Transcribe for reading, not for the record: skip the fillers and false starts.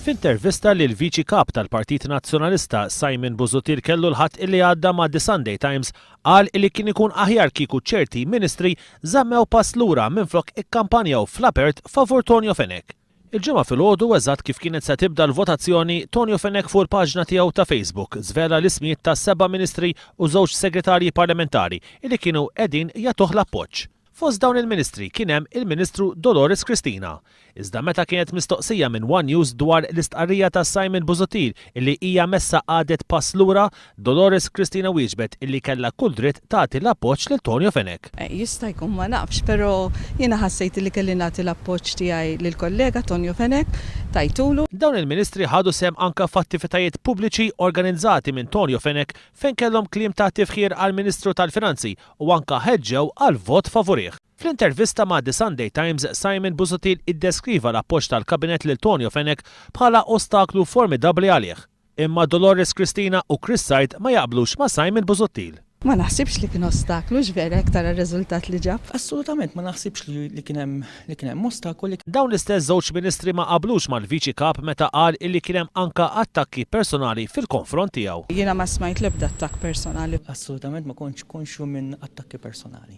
F'intervista lil viċi kap tal-Partit Nazzjonalista Simon Busuttil kellu l-ħadd illi għadda ma' The Sunday Times qal li kien ikun aħjar kieku ċerti ministri żammew pass lura minflok ikkampanjaw fl-apert favur Tonio Fenech. Il-ġimgħa filgħodu eżatt kif kienet se tibda l-votazzjoni, Tonio Fenech fuq il-paġna tiegħu ta' Facebook żvela l-ismijiet ta' 7 ministri u 2 segretarji parlamentari li kienu qegħdin jagħtuh l-appoġġ. Fost dawn il-ministri kien hemm il-Ministru Dolores Cristina. Iżda meta kienet mistoqsija minn One News dwar l-istqarrija ta' Simon Busuttil illi hija messa għadet pass lura, Dolores Cristina wieġbet illi kellha kull dritt tagħti l-appoġġ lil Tonio Fenech. Jista' jkun ma nafx, però jiena ħassejt li kelli nagħti l-appoġġ tiegħi lill-kollega Tonio Fenech tajtulu. Dawn il-ministri ħadu sem anke f'attivitajiet pubbliċi organizzati minn Tonio Fenech fejn kellhom kliem ta' tifħir għall-Ministru tal-Finanzi u anke ħeġġew għal vot favorih. Fl-intervista ma' The Sunday Times, Simon Busuttil iddeskriva l-appoġġ tal-kabinet lil Tonio Fenech bħala ostaklu formidabbli għalih. Imma Dolores Cristina u Chris Said ma jaqblux ma' Simon Busuttil. Ma naħsibx li kien ostaklu, x'verek tara r-riżultat li ġab. Assolutament ma naħsibx li kien hemm ostakoli. Dawn l-istess żewġ ministri ma qablux mal-Viċi Kap meta qal illi kien hemm anke attakki personali fil-konfront tiegħu. Jiena ma smajt l-ebda attakk personali. Assolutament ma kontx konxu minn attakki personali.